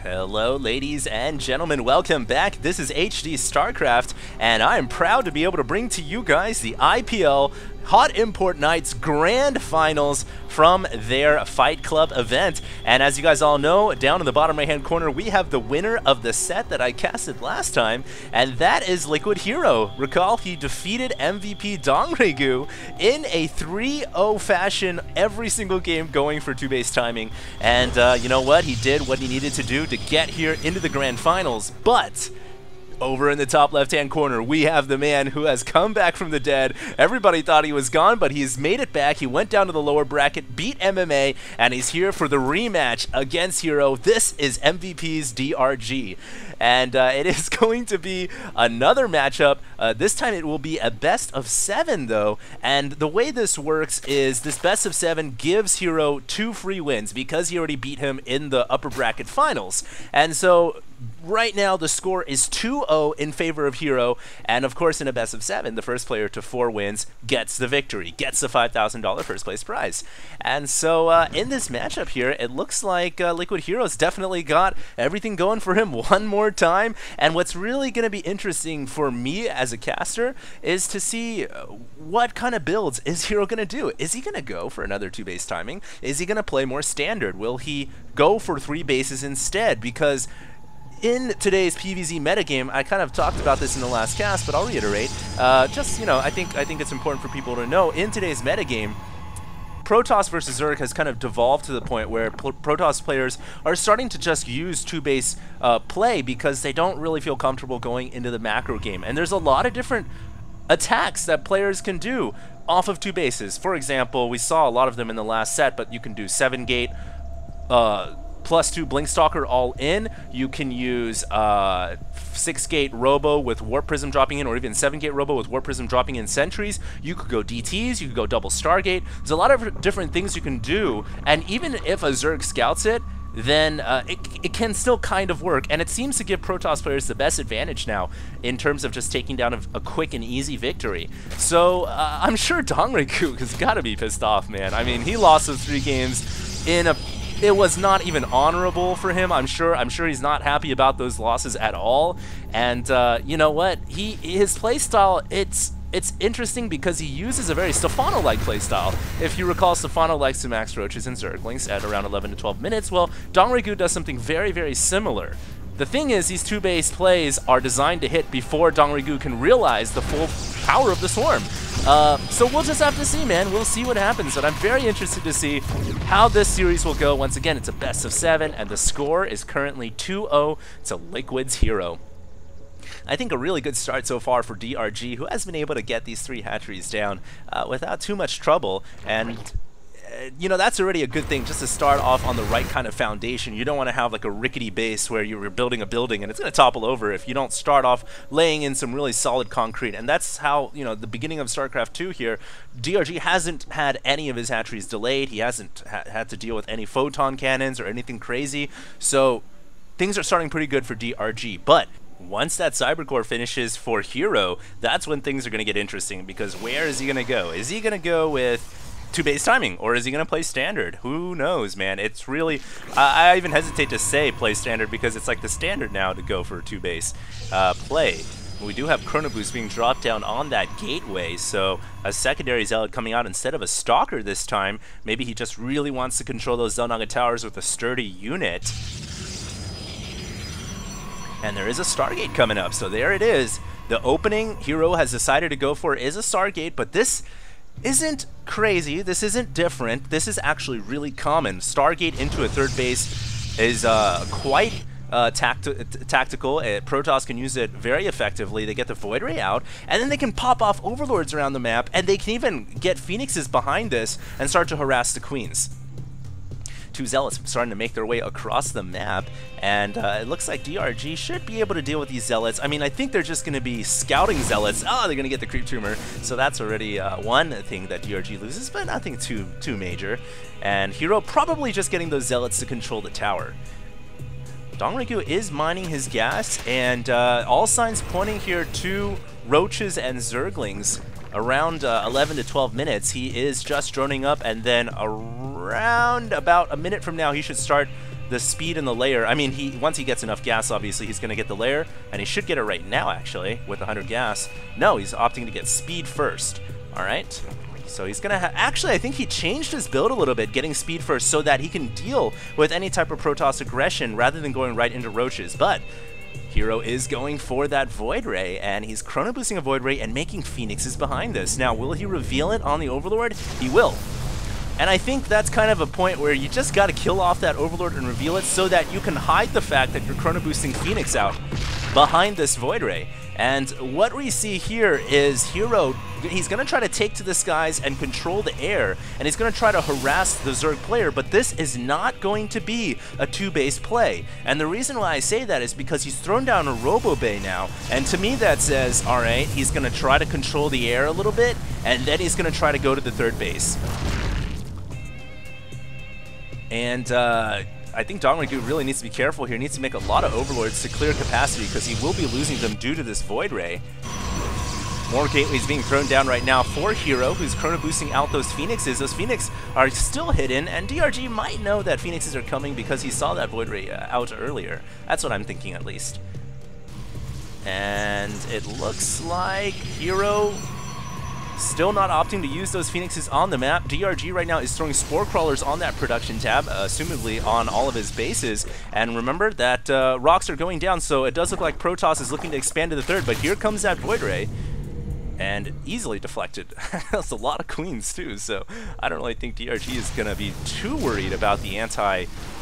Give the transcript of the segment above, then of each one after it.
Hello ladies and gentlemen, welcome back. This is HD StarCraft, and I am proud to be able to bring to you guys the IPL Hot Import Nights Grand Finals from their Fight Club event. And as you guys all know, down in the bottom right hand corner, we have the winner of the set that I casted last time, and that is Liquid.Hero. Recall, he defeated MVP.Dongraegu in a 3-0 fashion every single game, going for 2-base timing. And you know what? He did what he needed to do to get here into the Grand Finals, but over in the top left-hand corner, we have the man who has come back from the dead. Everybody thought he was gone, but he's made it back. He went down to the lower bracket, beat MMA, and he's here for the rematch against Hero. This is MVP's DRG. And it is going to be another matchup. This time it will be a best of 7, though. And the way this works is this best of 7 gives Hero 2 free wins because he already beat him in the upper bracket finals. And so right now the score is 2-0 in favor of Hero, and of course in a best of 7, the first player to 4 wins gets the victory, gets the $5,000 first place prize. And so in this matchup here, it looks like Liquid.Hero's definitely got everything going for him one more time. And what's really going to be interesting for me as a caster is to see what kind of builds is Hero going to do. Is he going to go for another 2-base timing? Is he going to play more standard? Will he go for 3 bases instead? Because in today's PvZ metagame, I kind of talked about this in the last cast, but I'll reiterate. Just, you know, I think it's important for people to know, in today's metagame, Protoss versus Zerg has kind of devolved to the point where Protoss players are starting to just use 2-base play because they don't really feel comfortable going into the macro game. And there's a lot of different attacks that players can do off of 2 bases. For example, we saw a lot of them in the last set, but you can do 7-gate, +2 Blinkstalker all in. You can use 6-gate Robo with Warp Prism dropping in, or even 7-gate Robo with Warp Prism dropping in sentries. You could go DTs, you could go double Stargate. There's a lot of different things you can do, and even if a Zerg scouts it, then it can still kind of work, and it seems to give Protoss players the best advantage now in terms of just taking down a quick and easy victory. So I'm sure Dongraegu has got to be pissed off, man. I mean, he lost those 3 games in a... It was not even honorable for him. I'm sure he's not happy about those losses at all. And you know what? His playstyle, it's interesting because he uses a very Stefano-like playstyle. If you recall, Stefano likes to max roaches and Zerglings at around 11 to 12 minutes. Well, Dongraegu does something very, very similar. The thing is, these 2-base plays are designed to hit before Dongraegu can realize the full power of the Swarm. So we'll just have to see, man. We'll see what happens, but I'm very interested to see how this series will go. Once again, it's a best of 7, and the score is currently 2-0 to Liquid's Hero. I think a really good start so far for DRG, who has been able to get these 3 hatcheries down without too much trouble, and you know, that's already a good thing, just to start off on the right kind of foundation. You don't want to have like a rickety base where you're building a building and it's going to topple over if you don't start off laying in some really solid concrete. And that's how, you know, the beginning of StarCraft 2 here, DRG hasn't had any of his hatcheries delayed. He hasn't had to deal with any photon cannons or anything crazy. So things are starting pretty good for DRG. But once that Cybercore finishes for Hero, that's when things are going to get interesting, because where is he going to go? Is he going to go with 2-base timing, or is he going to play standard? Who knows, man? It's really... I even hesitate to say play standard, because it's like the standard now to go for 2-base play. We do have Chrono Boost being dropped down on that gateway, so a secondary Zealot coming out instead of a Stalker this time. Maybe he just really wants to control those Xel'Naga towers with a sturdy unit. And there is a Stargate coming up, so there it is. The opening Hero has decided to go for is a Stargate, but this isn't crazy, this isn't different, this is actually really common. Stargate into a 3rd base is quite tactical. Protoss can use it very effectively. They get the Void Ray out, and then they can pop off Overlords around the map, and they can even get Phoenixes behind this and start to harass the Queens. 2 Zealots starting to make their way across the map, and it looks like DRG should be able to deal with these Zealots. I mean, I think they're just going to be scouting Zealots. Oh, they're going to get the Creep Tumor, so that's already one thing that DRG loses, but nothing too major. And Hero probably just getting those Zealots to control the tower. Dongraegu is mining his gas, and all signs pointing here to Roaches and Zerglings. Around 11 to 12 minutes, he is just droning up, and then around about a minute from now, he should start the speed in the layer. I mean, once he gets enough gas, obviously, he's going to get the layer, and he should get it right now, actually, with 100 gas. No, he's opting to get speed first. All right. So he's going to actually, I think he changed his build a little bit, getting speed first so that he can deal with any type of Protoss aggression rather than going right into roaches. But Hero is going for that Void Ray, and he's chrono boosting a Void Ray and making Phoenixes behind this. Now, will he reveal it on the Overlord? He will. And I think that's kind of a point where you just got to kill off that Overlord and reveal it so that you can hide the fact that you're chrono boosting Phoenix out behind this Void Ray. And what we see here is Hero, he's going to try to take to the skies and control the air, and he's going to try to harass the Zerg player, but this is not going to be a 2-base play. And the reason why I say that is because he's thrown down a Robo Bay now, and to me that says, alright, he's going to try to control the air a little bit, and then he's going to try to go to the 3rd base. And I think Dongraegu really needs to be careful here. He needs to make a lot of Overlords to clear capacity because he will be losing them due to this Void Ray. More gateways being thrown down right now for Hero, who's chrono boosting out those Phoenixes. Those Phoenix are still hidden, and DRG might know that Phoenixes are coming because he saw that Void Ray out earlier. That's what I'm thinking, at least. And it looks like Hero still not opting to use those Phoenixes on the map. DRG right now is throwing Spore Crawlers on that production tab, assumedly on all of his bases. And remember that rocks are going down, so it does look like Protoss is looking to expand to the 3rd, but here comes that Void Ray. And easily deflected. That's a lot of queens too, so I don't really think DRG is going to be too worried about the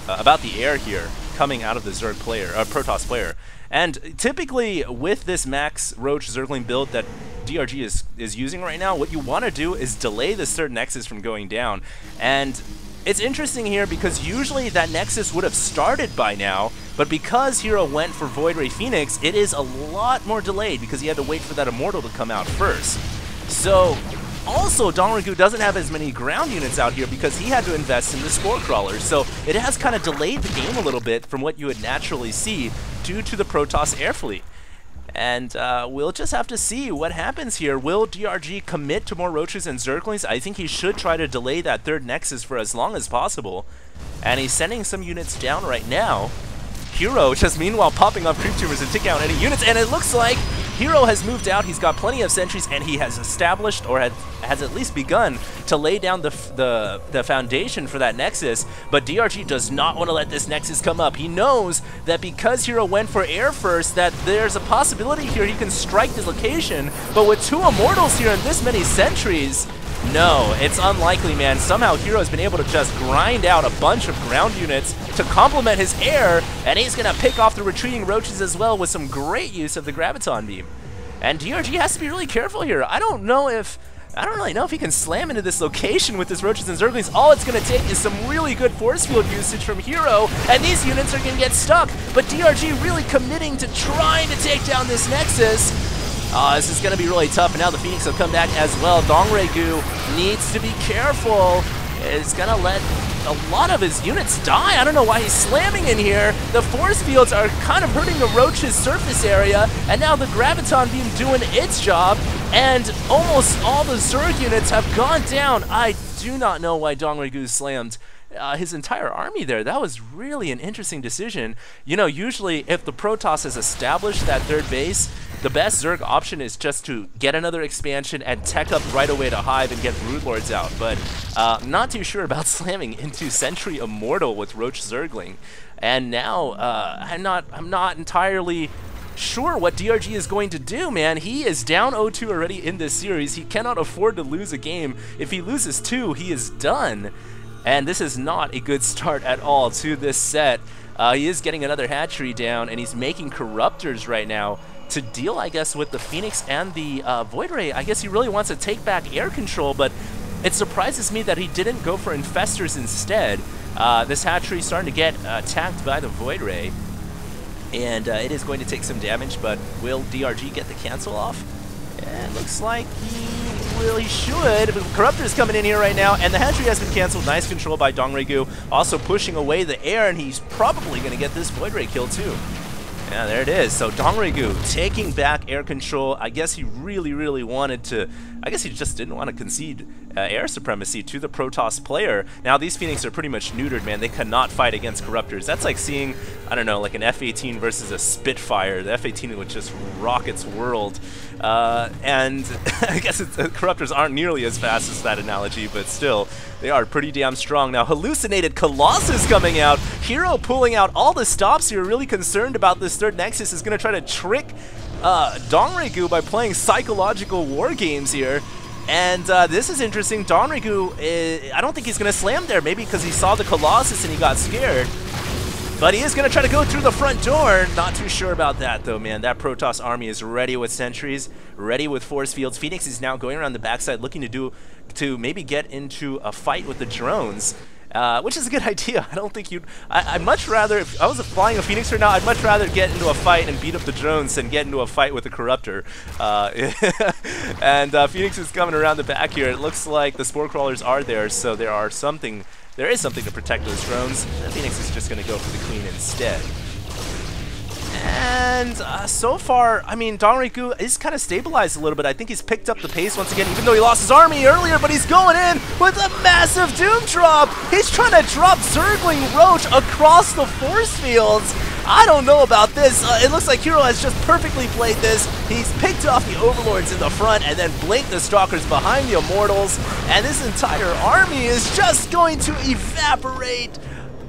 about the air here coming out of the Zerg player, Protoss player. And typically with this max Roach Zergling build that DRG is using right now, what you want to do is delay this 3rd Nexus from going down. And it's interesting here because usually that Nexus would have started by now, but because Hero went for Void Ray Phoenix, it is a lot more delayed because he had to wait for that Immortal to come out first. So, also, Dongraegu doesn't have as many ground units out here because he had to invest in the Spore Crawlers, so it has kind of delayed the game a little bit from what you would naturally see due to the Protoss air fleet. And we'll just have to see what happens here. Will DRG commit to more Roaches and Zerglings? I think he should try to delay that 3rd Nexus for as long as possible. And he's sending some units down right now. Hero just meanwhile popping off creep tumors and taking out any units, and it looks like Hero has moved out. He's got plenty of sentries, and he has established, or has at least begun, to lay down the foundation for that Nexus, but DRG does not want to let this Nexus come up. He knows that because Hero went for air first, that there's a possibility here he can strike this location, but with 2 Immortals here and this many sentries, no, it's unlikely, man. Somehow Hero has been able to just grind out a bunch of ground units to complement his air, and he's going to pick off the retreating Roaches as well with some great use of the Graviton Beam. And DRG has to be really careful here. I don't really know if he can slam into this location with his Roaches and Zerglings. All it's going to take is some really good force field usage from Hero, and these units are going to get stuck. But DRG really committing to trying to take down this Nexus. This is going to be really tough, and now the Phoenix will come back as well. Dongraegu needs to be careful. Is going to let a lot of his units die. I don't know why he's slamming in here. The force fields are kind of hurting the Roach's surface area, and now the Graviton Beam doing its job, and almost all the Zerg units have gone down. I do not know why Dongraegu slammed his entire army there. That was really an interesting decision. You know, usually if the Protoss has established that 3rd base, the best Zerg option is just to get another expansion and tech up right away to Hive and get Broodlords out, but not too sure about slamming into Sentry Immortal with Roach Zergling. And now I'm not entirely sure what DRG is going to do, man. He is down 0-2 already in this series. He cannot afford to lose a game. If he loses 2, he is done. And this is not a good start at all to this set. He is getting another hatchery down, and he's making Corruptors right now to deal, I guess, with the Phoenix and the Void Ray. I guess he really wants to take back air control, but it surprises me that he didn't go for Infestors instead. This hatchery is starting to get attacked by the Void Ray, and it is going to take some damage, but will DRG get the cancel off? Yeah, it looks like he should. Corruptor's coming in here right now, and the hatchery has been canceled. Nice control by Dongraegu, also pushing away the air, and he's probably going to get this Void Ray kill too. Yeah, there it is. So Dongraegu taking back air control. I guess he really wanted to, I guess he just didn't want to concede air supremacy to the Protoss player. Now these Phoenix are pretty much neutered, man. They cannot fight against Corruptors. That's like seeing, I don't know, like an F-18 versus a Spitfire. The F-18 would just rock its world. And I guess Corruptors aren't nearly as fast as that analogy, but still, they are pretty damn strong. Now, Hallucinated Colossus coming out. Hero pulling out all the stops here, really concerned about this third Nexus, is going to try to trick Dongraegu by playing psychological war games here. And this is interesting. Dongraegu, I don't think he's going to slam there, maybe because he saw the Colossus and he got scared. But he is going to try to go through the front door. Not too sure about that, though, man. That Protoss army is ready with sentries, ready with force fields. Phoenix is now going around the backside looking to maybe get into a fight with the drones, which is a good idea. I don't think you'd... I'd much rather, if I was flying a Phoenix right now, I'd much rather get into a fight and beat up the drones than get into a fight with a Corruptor. And Phoenix is coming around the back here. It looks like the Spore Crawlers are there, so there is something to protect those drones. The Phoenix is just going to go for the Queen instead. And so far, I mean, Dongraegu is kind of stabilized a little bit. I think he's picked up the pace once again, even though he lost his army earlier, but he's going in with a massive Doom Drop. He's trying to drop Zergling Roach across the force fields. I don't know about this. It looks like Hero has just perfectly played this. He's picked off the Overlords in the front and then blinked the Stalkers behind the Immortals. And this entire army is just going to evaporate.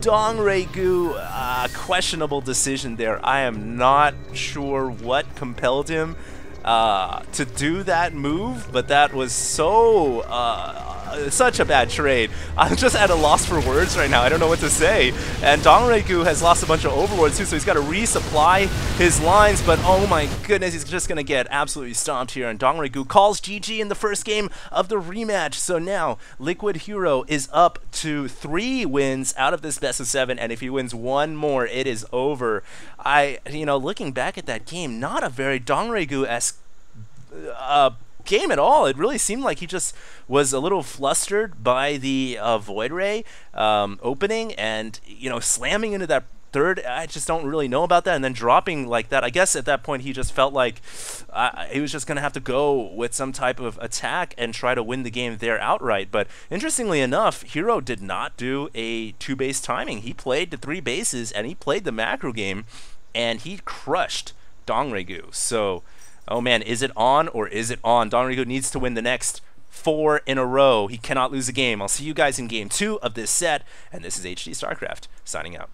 Dongraegu, questionable decision there. I am not sure what compelled him to do that move, but that was so such a bad trade. I'm just at a loss for words right now. I don't know what to say. And Dongraegu has lost a bunch of Overlords too, so he's got to resupply his lines, but oh my goodness, he's just going to get absolutely stomped here. And Dongraegu calls GG in the first game of the rematch. So now Liquid.Hero is up to 3 wins out of this best of 7, and if he wins one more, it is over. Looking back at that game, not a very Dongraegu-esque game at all. It really seemed like he just was a little flustered by the Void Ray opening and, slamming into that third. I just don't really know about that, and then dropping like that. I guess at that point he just felt like he was just going to have to go with some type of attack and try to win the game there outright. But interestingly enough, Hero did not do a 2-base timing. He played the 3 bases and he played the macro game, and he crushed Dongraegu. So, oh man, is it on or is it on? Dongraegu needs to win the next 4 in a row. He cannot lose a game. I'll see you guys in game 2 of this set, and this is HD StarCraft signing out.